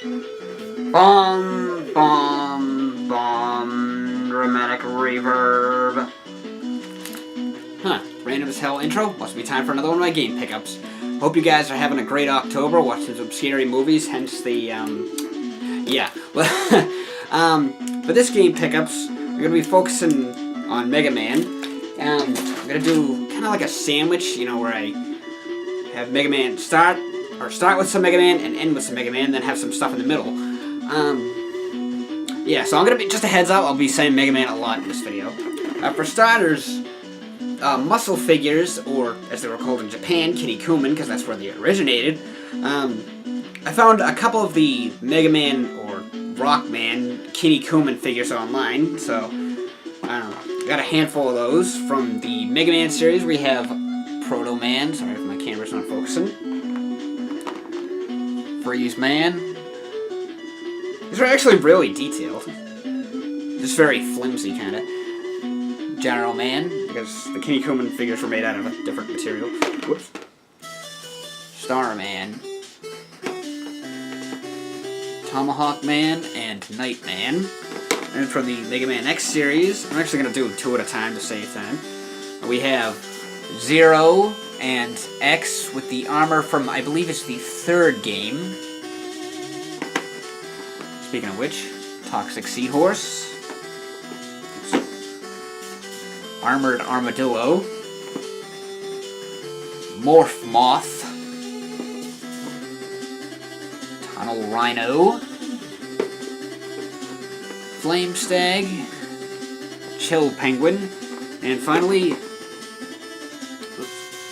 Bomb, bomb, bomb, dramatic reverb. Huh, random as hell intro. Must be time for another one of my game pickups. Hope you guys are having a great October, watching some scary movies, hence the, yeah. For this game pickups, we're going to be focusing on Mega Man. I'm going to do kind of like a sandwich, you know, where I have Mega Man start with some Mega Man and end with some Mega Man, then have some stuff in the middle. Yeah, so I'm going to be, just a heads up, I'll be saying Mega Man a lot in this video. For starters, muscle figures, or as they were called in Japan, Kinnikuman, because that's where they originated. I found a couple of the Mega Man or Rockman Kinnikuman figures online, so I don't know. Got a handful of those from the Mega Man series. We have Proto Man. Sorry if my camera's not focusing. Freeze Man. These are actually really detailed. Just very flimsy, kind of. General Man, because the Kinnikuman figures were made out of a different material. Whoops. Starman. Tomahawk Man and Night Man. And for the Mega Man X series, I'm actually going to do two at a time to save time. We have Zero and X with the armor from, I believe it's the third game. Speaking of which, Toxic Seahorse. Armored Armadillo. Morph Moth. Tunnel Rhino. Flame Stag. Chill Penguin. And finally,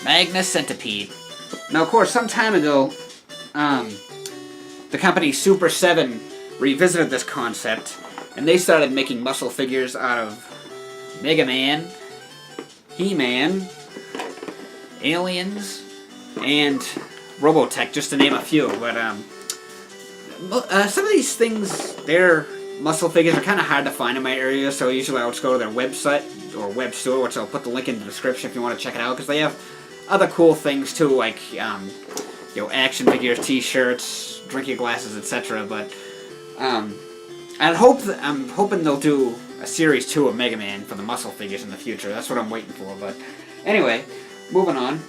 Magna Centipede. Now, of course, some time ago, the company Super 7 revisited this concept, and they started making muscle figures out of Mega Man, He-Man, Aliens, and Robotech, just to name a few. But some of these things, their muscle figures are kind of hard to find in my area, so usually I'll just go to their website or web store, which I'll put the link in the description if you want to check it out, because they have other cool things too, like you know, action figures, T-shirts, drinking glasses, etc. But I'm hoping they'll do a Series 2 of Mega Man for the muscle figures in the future. That's what I'm waiting for. But anyway, moving on.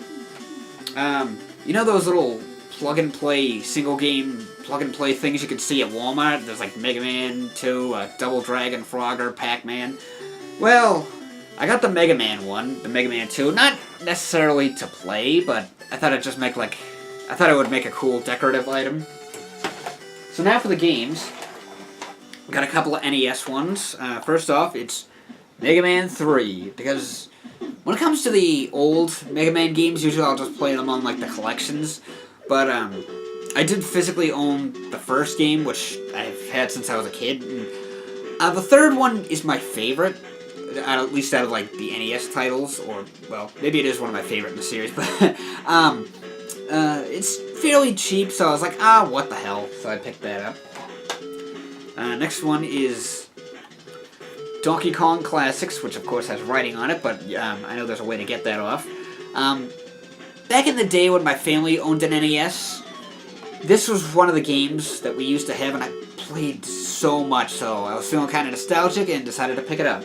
You know those little plug-and-play, single-game plug-and-play things you can see at Walmart? There's like Mega Man 2, Double Dragon, Frogger, Pac-Man. Well, I got the Mega Man one, the Mega Man 2. Not necessarily to play, but I thought I'd just make I thought it would make a cool decorative item. So now for the games. Got a couple of NES ones. First off, it's Mega Man 3, because when it comes to the old Mega Man games, usually I'll just play them on like the collections, but I did physically own the first game, which I've had since I was a kid, and the third one is my favorite, at least out of like the NES titles, or, well, maybe it is one of my favorite in the series, but it's fairly cheap, so I was like, what the hell, so I picked that up. Next one is Donkey Kong Classics, which of course has writing on it, but I know there's a way to get that off. Back in the day when my family owned an NES, this was one of the games that we used to have, and I played so much, so I was feeling kind of nostalgic and decided to pick it up.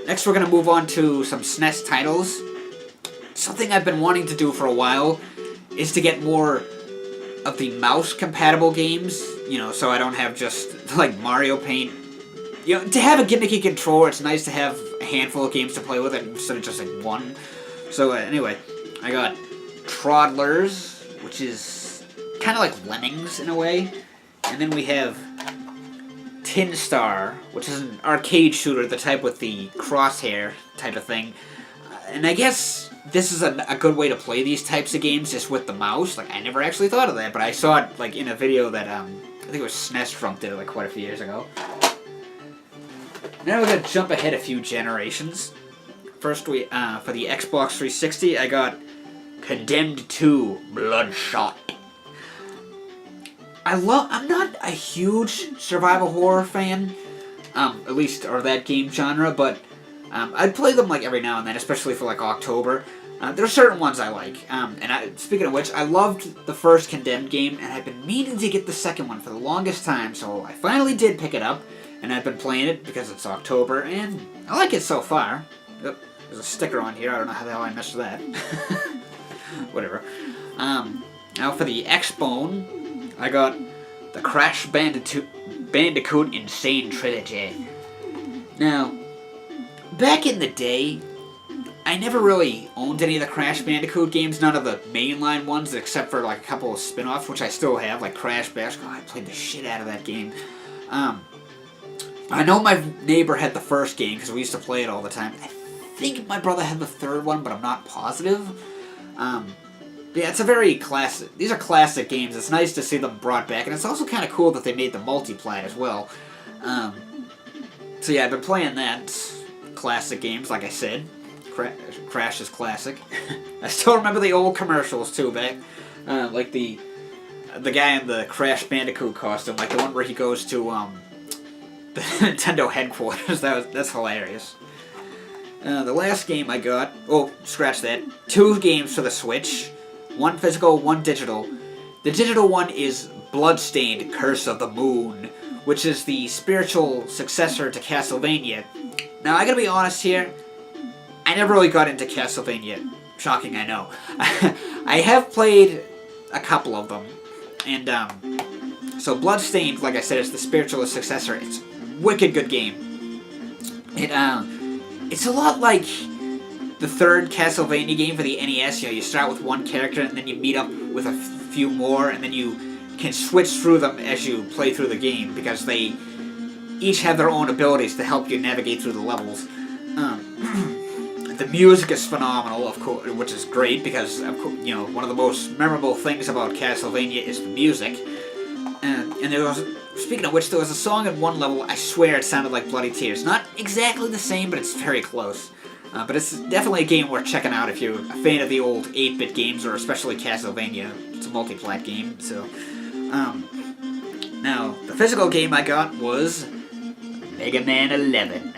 Next we're going to move on to some SNES titles. Something I've been wanting to do for a while is to get more of the mouse-compatible games, you know, so I don't have just, like, Mario Paint. You know, to have a gimmicky controller, it's nice to have a handful of games to play with instead of just, like, one. So, anyway, I got Troddlers, which is kind of like Lemmings in a way. And then we have Tin Star, which is an arcade shooter, the type with the crosshair type of thing. And I guess this is a good way to play these types of games, just with the mouse. Like, I never actually thought of that, but I saw it, like, in a video that, I think it was SNES Trump did it, like, quite a few years ago. Now we're going to jump ahead a few generations. First, for the Xbox 360, I got Condemned 2 Bloodshot. I'm not a huge survival horror fan, at least, or that game genre, but I'd play them, like, every now and then, especially for, like, October. There are certain ones I like. Speaking of which, I loved the first Condemned game, and I've been meaning to get the second one for the longest time, so I finally did pick it up, and I've been playing it because it's October, and I like it so far. Oh, there's a sticker on here, I don't know how the hell I missed that. Whatever. Now for the X-Bone, I got the Crash Bandicoot Insane Trilogy. Now, back in the day, I never really owned any of the Crash Bandicoot games, none of the mainline ones, except for like a couple of spin-offs, which I still have, like Crash Bash. God, I played the shit out of that game. I know my neighbor had the first game, because we used to play it all the time. I think my brother had the third one, but I'm not positive. Yeah, it's a very classic... These are classic games. It's nice to see them brought back, and it's also kind of cool that they made the multiplat as well. So yeah, I've been playing that. Classic games, like I said. Crash is classic. I still remember the old commercials too, back like the guy in the Crash Bandicoot costume, like the one where he goes to the Nintendo headquarters. That's hilarious. The last game I got, oh, scratch that. 2 games for the Switch, 1 physical, 1 digital. The digital one is Bloodstained: Curse of the Moon, which is the spiritual successor to Castlevania. Now I gotta be honest here. I never really got into Castlevania. Shocking, I know. I have played a couple of them. And, so Bloodstained, like I said, is the spiritual successor. It's a wicked good game. It's a lot like the third Castlevania game for the NES. You know, you start with one character, and then you meet up with a few more, and then you can switch through them as you play through the game, because they each have their own abilities to help you navigate through the levels. The music is phenomenal, of course, which is great because, of course, you know, one of the most memorable things about Castlevania is the music. And there was, speaking of which, there was a song in one level. I swear it sounded like Bloody Tears. Not exactly the same, but it's very close. But it's definitely a game worth checking out if you're a fan of the old 8-bit games, or especially Castlevania. It's a multi-plat game, so. Now the physical game I got was Mega Man 11.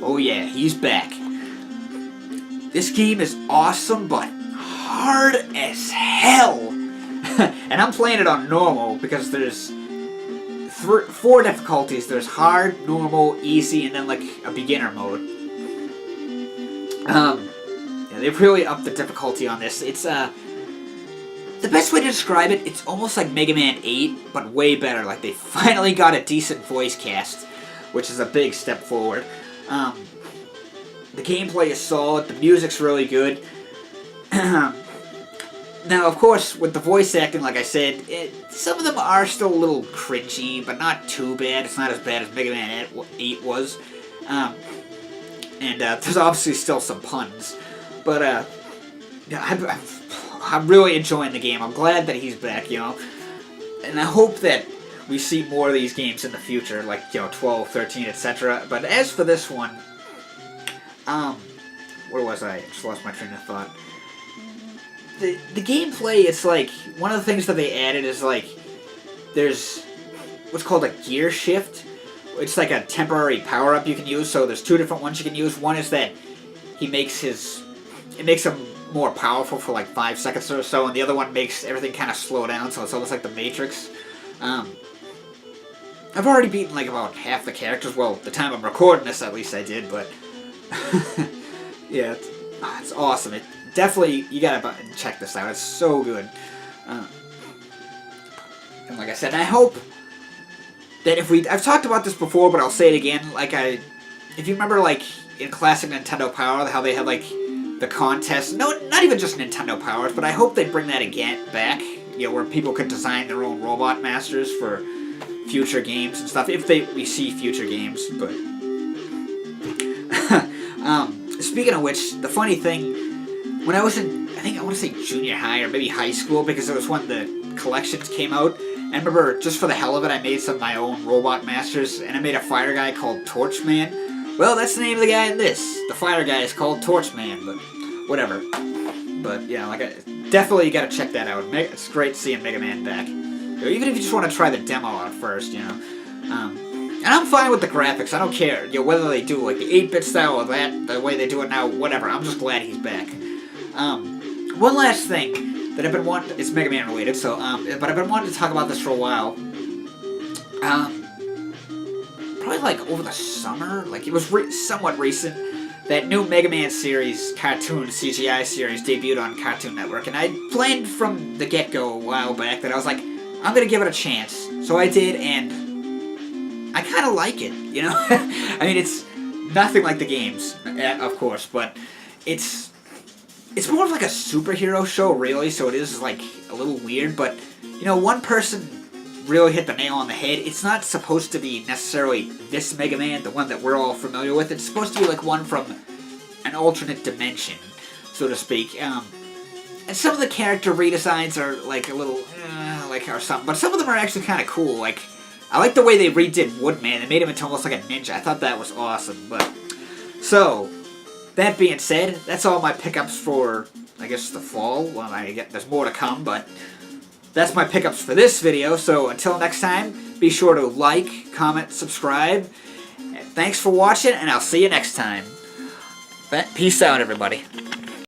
Oh yeah, he's back. This game is awesome, but hard as hell. And I'm playing it on normal because there's 4 difficulties. There's hard, normal, easy, and then like a beginner mode. Yeah, they've really upped the difficulty on this. It's the best way to describe it, it's almost like Mega Man 8, but way better. Like they finally got a decent voice cast, which is a big step forward. The gameplay is solid, the music's really good. Now, of course, with the voice acting, like I said, some of them are still a little cringy, but not too bad. It's not as bad as Mega Man 8 was. There's obviously still some puns. But, yeah, I'm really enjoying the game. I'm glad that he's back, you know. And I hope that we see more of these games in the future, like, you know, 12, 13, etc. But as for this one, where was I? Just lost my train of thought. The gameplay, it's like, one of the things that they added is like, there's what's called a gear shift. It's like a temporary power-up you can use, so there's 2 different ones you can use. One is that it makes him more powerful for like 5 seconds or so, and the other one makes everything kind of slow down, so it's almost like the Matrix. I've already beaten like about half the characters. Well, the time I'm recording this, at least I did, but yeah, it's awesome. It definitely, you gotta check this out. It's so good. And like I said, I hope that I've talked about this before, but I'll say it again. Like if you remember, like in classic Nintendo Power, how they had like the contest. No, not even just Nintendo Powers, but I hope they bring that again back. You know, where people could design their own Robot Masters for future games and stuff, if we see future games. But speaking of which, the funny thing, when I was in, I think I want to say junior high or maybe high school, because it was when the collections came out, I remember just for the hell of it, I made some of my own Robot Masters, and I made a fire guy called Torchman. Well, that's the name of the guy in this. The fire guy is called Torchman, but whatever. But yeah, definitely you gotta check that out. It's great seeing Mega Man back. Even if you just want to try the demo out first, you know. And I'm fine with the graphics. I don't care, you know, whether they do like the 8-bit style or the way they do it now. Whatever. I'm just glad he's back. one last thing that I've been wanting, it's Mega Man related, so, but I've been wanting to talk about this for a while. Probably like over the summer, like it was somewhat recent, that new Mega Man series, cartoon CGI series, debuted on Cartoon Network, and I planned from the get-go a while back that I was like, I'm gonna give it a chance. So I did, and I kind of like it, you know? I mean, it's nothing like the games, of course, but it's more of like a superhero show, really, so it is like a little weird, but, you know, one person really hit the nail on the head. It's not supposed to be necessarily this Mega Man, the one that we're all familiar with. It's supposed to be like one from an alternate dimension, so to speak. And some of the character redesigns are like a little, like or something, but some of them are actually kind of cool. Like, I like the way they redid Woodman. They made him into almost like a ninja. I thought that was awesome. But so that being said, that's all my pickups for, I guess, the fall. Well, there's more to come, but that's my pickups for this video, so until next time, be sure to like, comment, subscribe. And thanks for watching, and I'll see you next time. Peace out, everybody.